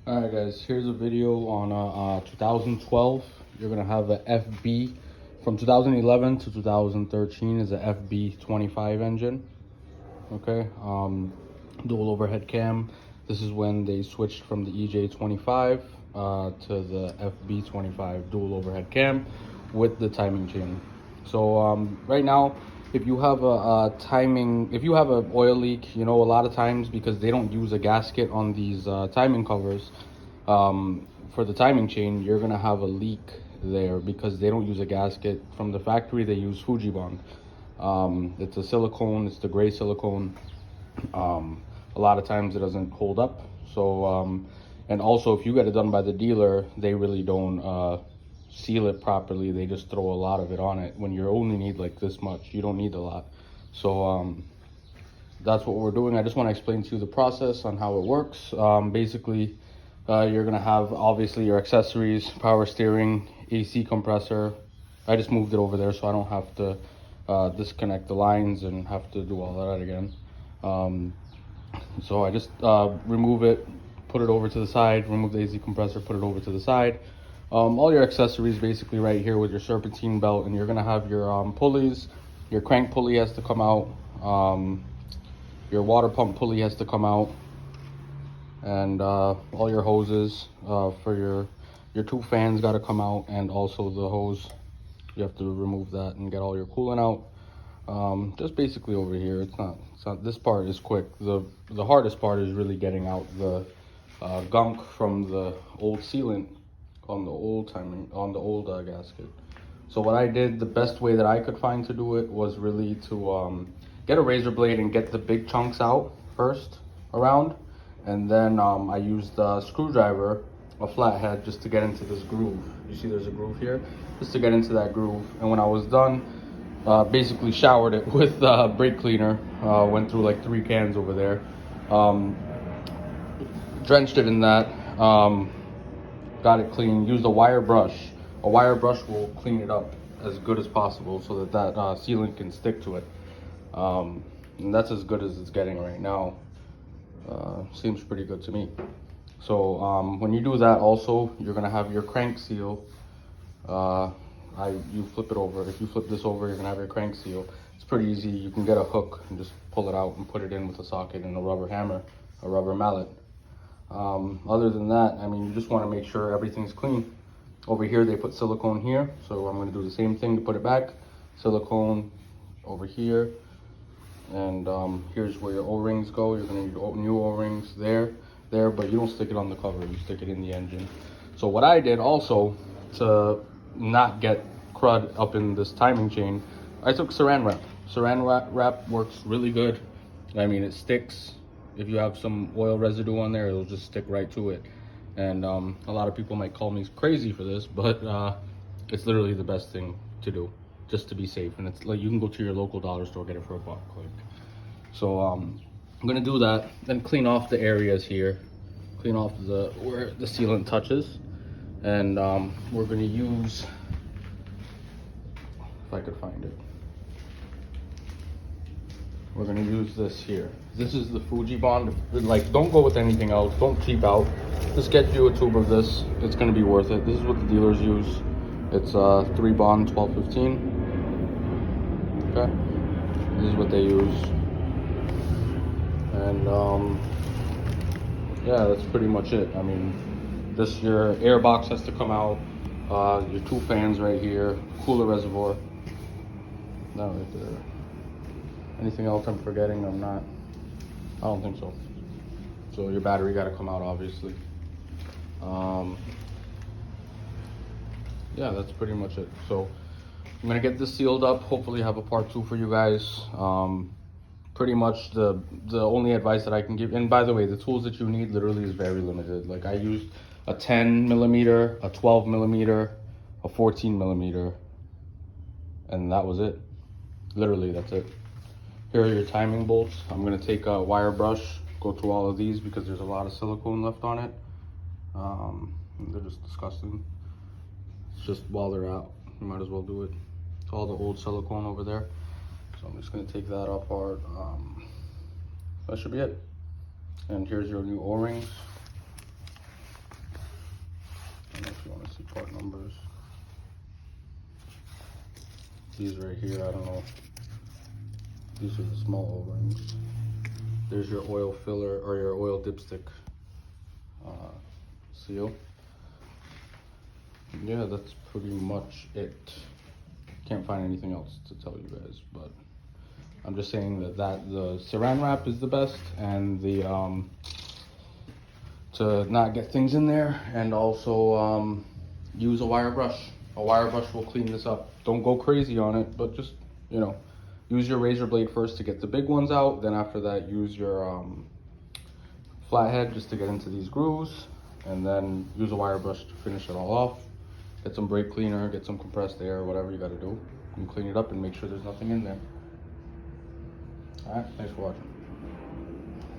Alright guys, here's a video on 2012. You're gonna have a FB from 2011 to 2013 is a FB25 engine. Okay, dual overhead cam. This is when they switched from the EJ25 to the FB25 dual overhead cam with the timing chain. So right now, if you have if you have an oil leak, you know, a lot of times because they don't use a gasket on these timing covers for the timing chain, you're gonna have a leak there because they don't use a gasket. From the factory, they use Fuji Bond. It's a silicone, it's the gray silicone. A lot of times it doesn't hold up. So and also if you get it done by the dealer, they really don't seal it properly. They just throw a lot of it on it when you only need like this much. You don't need a lot. So that's what we're doing. I just want to explain to you the process on how it works. Basically, you're gonna have obviously your accessories, power steering, AC compressor. I just moved it over there so I don't have to disconnect the lines and have to do all that again. So I just remove it, put it over to the side, remove the AC compressor, put it over to the side. All your accessories basically right here with your serpentine belt, and you're gonna have your pulleys. Your crank pulley has to come out. Your water pump pulley has to come out, and all your hoses for your two fans got to come out, and also the hose. You have to remove that and get all your coolant out. Just basically over here. It's not. This part is quick. The hardest part is really getting out the gunk from the old sealant on the old gasket. So what I did, the best way that I could find to do it was really to get a razor blade and get the big chunks out first around, and then I used a screwdriver, a flathead, just to get into this groove. You see there's a groove here, just to get into that groove. And when I was done, basically showered it with brake cleaner, went through like 3 cans over there, drenched it in that, got it clean, used a wire brush. A wire brush will clean it up as good as possible so that sealant can stick to it. And that's as good as it's getting right now. Seems pretty good to me. So when you do that, also you're gonna have your crank seal. You flip it over. If you flip this over, you're gonna have your crank seal. It's pretty easy. You can get a hook and just pull it out and put it in with a socket and a rubber hammer, a rubber mallet. Other than that, I mean, you just want to make sure everything's clean. Over here they put silicone here, so I'm going to do the same thing to put it back. Silicone over here, and here's where your O-rings go. You're going to need new O-rings there, but you don't stick it on the cover, you stick it in the engine. So what I did also to not get crud up in this timing chain, I took saran wrap. Saran wrap works really good. I mean, it sticks. If you have some oil residue on there, it'll just stick right to it. And a lot of people might call me crazy for this, but it's literally the best thing to do, just to be safe. And it's like you can go to your local dollar store, get it for $1. Like, so I'm gonna do that, then clean off the areas here, clean off where the sealant touches, and we're gonna use, if I could find it. We're gonna use this here. This is the Fuji Bond. Like, don't go with anything else. Don't cheap out. Just get you a tube of this. It's gonna be worth it. This is what the dealers use. It's 3 Bond 1215. Okay. This is what they use. And yeah, that's pretty much it. I mean, just your air box has to come out. Your 2 fans right here. Cooler reservoir. That right there. Anything else I'm forgetting? I don't think so. So your battery got to come out, obviously. Yeah, that's pretty much it. So I'm gonna get this sealed up. Hopefully have a part 2 for you guys. Pretty much the only advice that I can give, and by the way, the tools that you need literally is very limited. Like, I used a 10 millimeter, a 12 millimeter, a 14 millimeter, and that was it. Literally, that's it. Here are your timing bolts. I'm gonna take a wire brush, go through all of these because there's a lot of silicone left on it. They're just disgusting. It's just while they're out, you might as well do it. It's all the old silicone over there. So I'm just gonna take that apart. That should be it. And here's your new O-rings. numbers. These right here, I don't know. These are the small O-rings. There's your oil filler or your oil dipstick seal. Yeah, that's pretty much it. Can't find anything else to tell you guys, but I'm just saying that the saran wrap is the best, and the to not get things in there, and also use a wire brush. A wire brush will clean this up. Don't go crazy on it, but just, you know, use your razor blade first to get the big ones out. Then after that, use your flathead just to get into these grooves, and then use a wire brush to finish it all off. Get some brake cleaner, get some compressed air, whatever you got to do, and clean it up and make sure there's nothing in there. All right, thanks for watching.